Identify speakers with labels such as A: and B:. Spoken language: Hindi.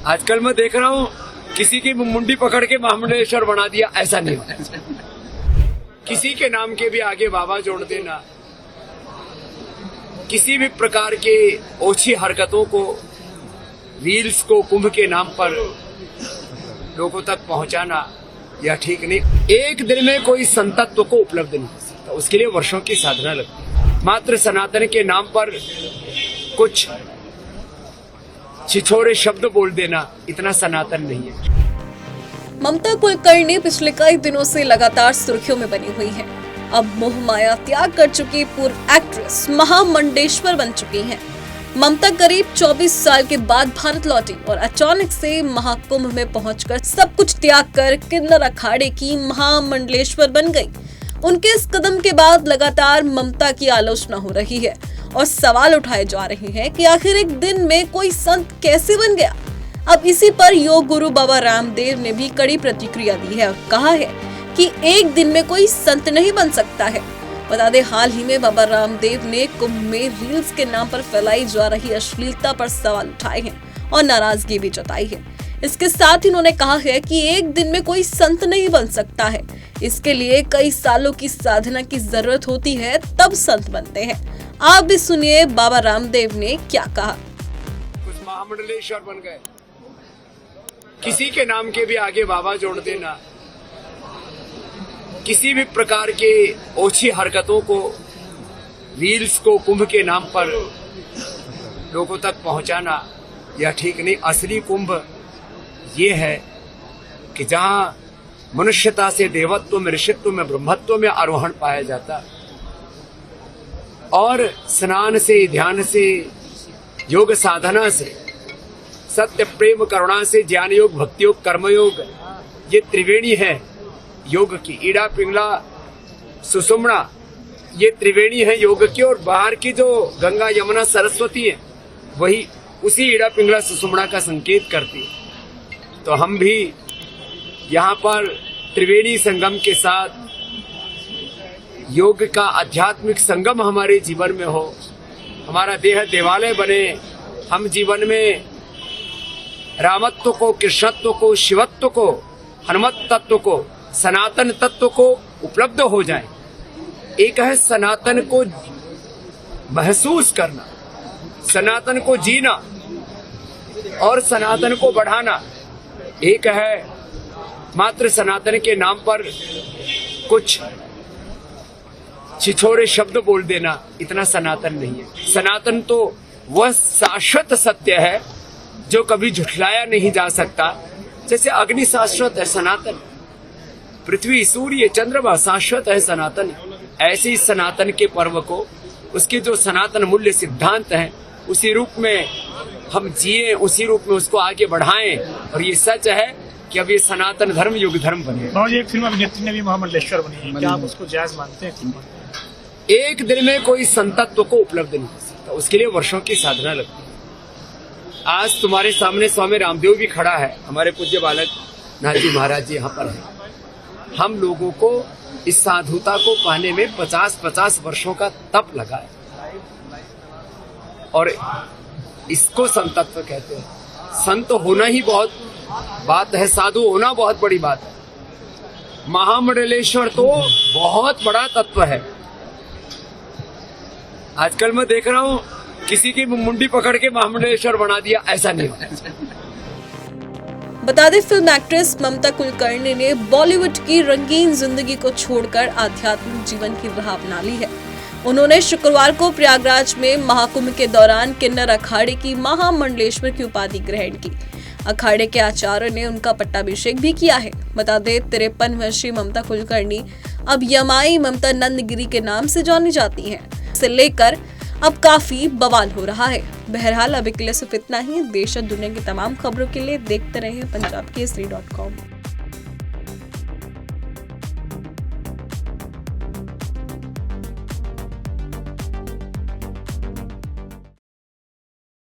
A: आजकल मैं देख रहा हूँ किसी की मुंडी पकड़ के महामंडलेश्वर बना दिया, ऐसा नहीं होता। किसी के नाम के भी आगे बाबा जोड़ देना, किसी भी प्रकार के ओछी हरकतों को, रील्स को कुंभ के नाम पर लोगों तक पहुंचाना, यह ठीक नहीं। एक दिन में कोई संतत्व को उपलब्ध नहीं कर सकता, उसके लिए वर्षों की साधना लगती है। मात्र सनातन के नाम पर कुछ छिछोरे शब्द बोल देना इतना सनातन नहीं है।
B: ममता कुलकर्णी पिछले कई दिनों से लगातार सुर्खियों में बनी हुई हैं। अब मोह माया त्याग कर चुकी पूर्व एक्ट्रेस महामंडलेश्वर बन चुकी हैं। ममता करीब 24 साल के बाद भारत लौटी और अचानक से महाकुंभ में पहुंचकर सब कुछ त्याग कर किन्नर अखाड़े की महामंडलेश्वर बन गई। उनके इस कदम के बाद लगातार ममता की आलोचना हो रही है और सवाल उठाए जा रहे हैं कि आखिर एक दिन में कोई संत कैसे बन गया। अब इसी पर योग गुरु बाबा रामदेव ने भी कड़ी प्रतिक्रिया दी है और कहा है कि एक दिन में कोई संत नहीं बन सकता है। बता दें, हाल ही में बाबा रामदेव ने कुंभ में रील्स के नाम पर फैलाई जा रही अश्लीलता पर सवाल उठाए हैं और नाराजगी भी जताई है। इसके साथ ही उन्होंने कहा है कि एक दिन में कोई संत नहीं बन सकता है, इसके लिए कई सालों की साधना की जरूरत होती है, तब संत बनते हैं। आप भी सुनिए बाबा रामदेव ने क्या कहा।
A: कुछ महामंडलेश्वर बन गए, किसी के नाम के भी आगे बाबा जोड़ देना, किसी भी प्रकार के ओछी हरकतों को, रील्स को कुंभ के नाम पर लोगों तक पहुंचाना, यह ठीक नहीं। असली कुंभ ये है कि जहां मनुष्यता से देवत्व में, ऋषित्व में, ब्रह्मत्व में आरोहण पाया जाता और स्नान से, ध्यान से, योग साधना से, सत्य प्रेम करुणा से ज्ञान योग, भक्ति योग, कर्मयोग, ये त्रिवेणी है योग की। ईड़ा पिंगला सुषुम्ना, ये त्रिवेणी है योग की। और बाहर की जो गंगा यमुना सरस्वती है, वही उसी ईड़ा पिंगला सुषुम्ना का संकेत करती है। तो हम भी यहाँ पर त्रिवेणी संगम के साथ योग का आध्यात्मिक संगम हमारे जीवन में हो, हमारा देह देवालय बने, हम जीवन में रामत्व को, कृष्णत्व को, शिवत्व को, हनुमत तत्व को, सनातन तत्व को उपलब्ध हो जाए। एक है सनातन को महसूस करना, सनातन को जीना और सनातन को बढ़ाना। एक है मात्र सनातन के नाम पर कुछ छिछोरे शब्द बोल देना इतना सनातन नहीं है। सनातन तो वह शाश्वत सत्य है जो कभी झुठलाया नहीं जा सकता। जैसे अग्नि शाश्वत है, सनातन, पृथ्वी, सूर्य, चंद्रमा शाश्वत है, सनातन। ऐसे ही सनातन के पर्व को, उसके जो सनातन मूल्य सिद्धांत हैं, उसी रूप में हम जिए, उसी रूप में उसको आगे बढ़ाएं। और ये सच है कि अब ये सनातन धर्म युग धर्म बने।
C: एक फिल्म अभिनेत्री ने भी महामंडलेश्वर बनी है, क्या आप उसको जायज मानते हैं?
A: एक दिन में कोई संतत्व को उपलब्ध नहीं कर सकता, उसके लिए वर्षों की साधना लगती है। आज तुम्हारे सामने स्वामी रामदेव भी खड़ा है, हमारे पूज्य बालक नाथ जी महाराज जी यहाँ पर है। हम लोगों को इस साधुता को पाने में 50-50 वर्षों का तप लगा है और इसको संतत्व कहते हैं। संत होना ही बहुत बात है, साधु होना बहुत बड़ी बात है। महामंडलेश्वर तो बहुत बड़ा तत्व है। आजकल मैं देख रहा हूँ किसी की मुंडी पकड़ के महामंडलेश्वर बना दिया, ऐसा नहीं होता।
B: बता दें, फिल्म एक्ट्रेस ममता कुलकर्णी ने बॉलीवुड की रंगीन जिंदगी को छोड़कर आध्यात्मिक जीवन की राह अपना ली है। उन्होंने शुक्रवार को प्रयागराज में महाकुंभ के दौरान किन्नर अखाड़े की महामंडलेश्वर की उपाधि ग्रहण की। अखाड़े के आचार्य ने उनका पट्टाभिषेक भी किया है। बता दें, 53 वर्षीय ममता कुलकर्णी अब यमाई ममता नंदगिरी के नाम से जानी जाती हैं। इसे लेकर अब काफी बवाल हो रहा है। बहरहाल अभी के लिए सिर्फ इतना ही। देश और दुनिया की तमाम खबरों के लिए देखते रहें पंजाबकेसरी.com।